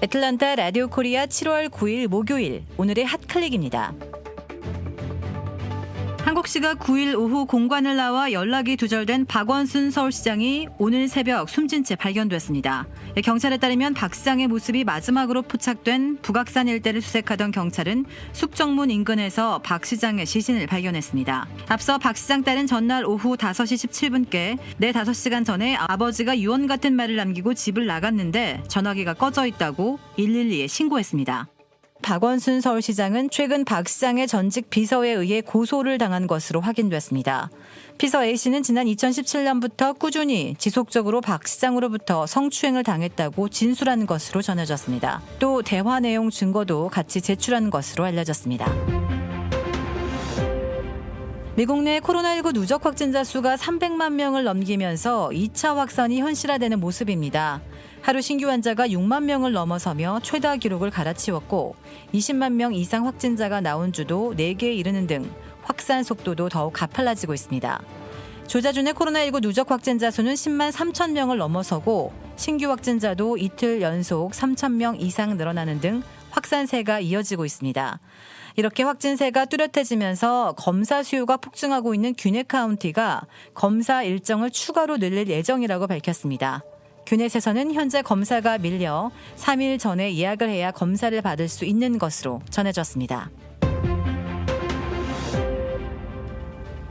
애틀란타 라디오 코리아 7월 9일 목요일 오늘의 핫클릭입니다. 한국시각 9일 오후 공관을 나와 연락이 두절된 박원순 서울시장이 오늘 새벽 숨진 채 발견됐습니다. 경찰에 따르면 박 시장의 모습이 마지막으로 포착된 북악산 일대를 수색하던 경찰은 숙정문 인근에서 박 시장의 시신을 발견했습니다. 앞서 박 시장 딸은 전날 오후 5시 17분께 내 5시간 전에 아버지가 유언 같은 말을 남기고 집을 나갔는데 전화기가 꺼져 있다고 112에 신고했습니다. 박원순 서울시장은 최근 박 시장의 전직 비서에 의해 고소를 당한 것으로 확인됐습니다. 비서 A씨는 지난 2017년부터 꾸준히 지속적으로 박 시장으로부터 성추행을 당했다고 진술한 것으로 전해졌습니다. 또 대화 내용 증거도 같이 제출한 것으로 알려졌습니다. 미국 내 코로나19 누적 확진자 수가 300만 명을 넘기면서 2차 확산이 현실화되는 모습입니다. 하루 신규 환자가 6만 명을 넘어서며 최다 기록을 갈아치웠고 20만 명 이상 확진자가 나온 주도 4개에 이르는 등 확산 속도도 더욱 가팔라지고 있습니다. 조자준의 코로나19 누적 확진자 수는 10만 3천 명을 넘어서고 신규 확진자도 이틀 연속 3천 명 이상 늘어나는 등 확산세가 이어지고 있습니다. 이렇게 확진세가 뚜렷해지면서 검사 수요가 폭증하고 있는 귀넷 카운티가 검사 일정을 추가로 늘릴 예정이라고 밝혔습니다. 귀넷에서는 현재 검사가 밀려 3일 전에 예약을 해야 검사를 받을 수 있는 것으로 전해졌습니다.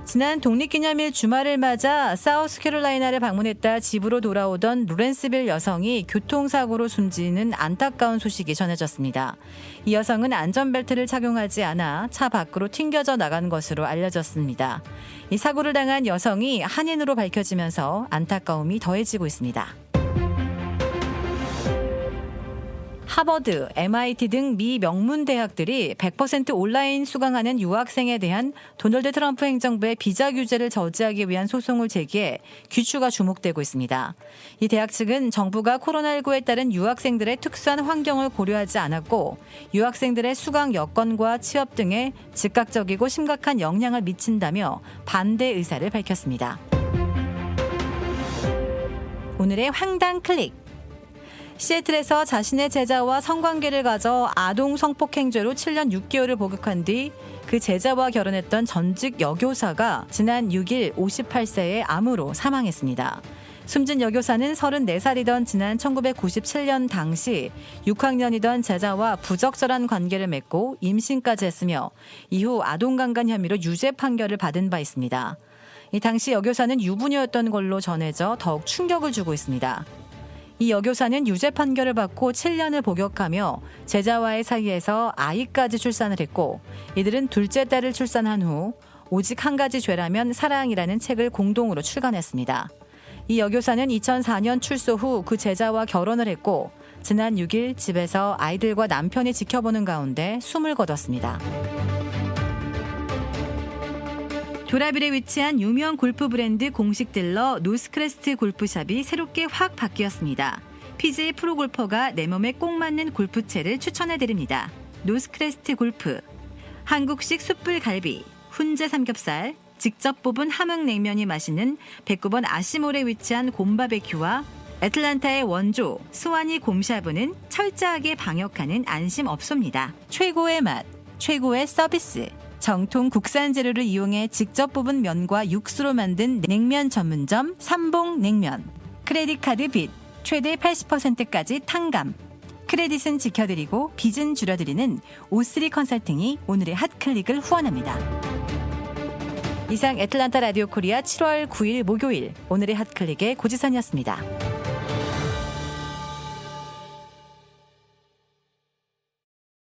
지난 독립기념일 주말을 맞아 사우스캐롤라이나를 방문했다 집으로 돌아오던 로렌스빌 여성이 교통사고로 숨지는 안타까운 소식이 전해졌습니다. 이 여성은 안전벨트를 착용하지 않아 차 밖으로 튕겨져 나간 것으로 알려졌습니다. 이 사고를 당한 여성이 한인으로 밝혀지면서 안타까움이 더해지고 있습니다. 하버드, MIT 등 미 명문 대학들이 100% 온라인 수강하는 유학생에 대한 도널드 트럼프 행정부의 비자 규제를 저지하기 위한 소송을 제기해 귀추가 주목되고 있습니다. 이 대학 측은 정부가 코로나19에 따른 유학생들의 특수한 환경을 고려하지 않았고 유학생들의 수강 여건과 취업 등에 즉각적이고 심각한 영향을 미친다며 반대 의사를 밝혔습니다. 오늘의 황당 클릭. 시애틀에서 자신의 제자와 성관계를 가져 아동 성폭행죄로 7년 6개월을 복역한 뒤 그 제자와 결혼했던 전직 여교사가 지난 6일 58세의 암으로 사망했습니다. 숨진 여교사는 34살이던 지난 1997년 당시 6학년이던 제자와 부적절한 관계를 맺고 임신까지 했으며 이후 아동강간 혐의로 유죄 판결을 받은 바 있습니다. 이 당시 여교사는 유부녀였던 걸로 전해져 더욱 충격을 주고 있습니다. 이 여교사는 유죄 판결을 받고 7년을 복역하며 제자와의 사이에서 아이까지 출산을 했고 이들은 둘째 딸을 출산한 후 오직 한 가지 죄라면 사랑이라는 책을 공동으로 출간했습니다. 이 여교사는 2004년 출소 후 그 제자와 결혼을 했고 지난 6일 집에서 아이들과 남편이 지켜보는 가운데 숨을 거뒀습니다. 도라빌에 위치한 유명 골프 브랜드 공식 딜러 노스크레스트 골프샵이 새롭게 확 바뀌었습니다. PGA 프로골퍼가 내 몸에 꼭 맞는 골프채를 추천해드립니다. 노스크레스트 골프, 한국식 숯불 갈비, 훈제 삼겹살, 직접 뽑은 함흥냉면이 맛있는 109번 아시몰에 위치한 곰바베큐와 애틀란타의 원조 스와니 곰샤브는 철저하게 방역하는 안심업소입니다. 최고의 맛, 최고의 서비스. 정통 국산 재료를 이용해 직접 뽑은 면과 육수로 만든 냉면 전문점 삼봉냉면. 크레딧 카드 빚 최대 80%까지 탕감. 크레딧은 지켜드리고 빚은 줄여드리는 O3 컨설팅이 오늘의 핫클릭을 후원합니다. 이상 애틀란타 라디오 코리아 7월 9일 목요일 오늘의 핫클릭의 고지선이었습니다.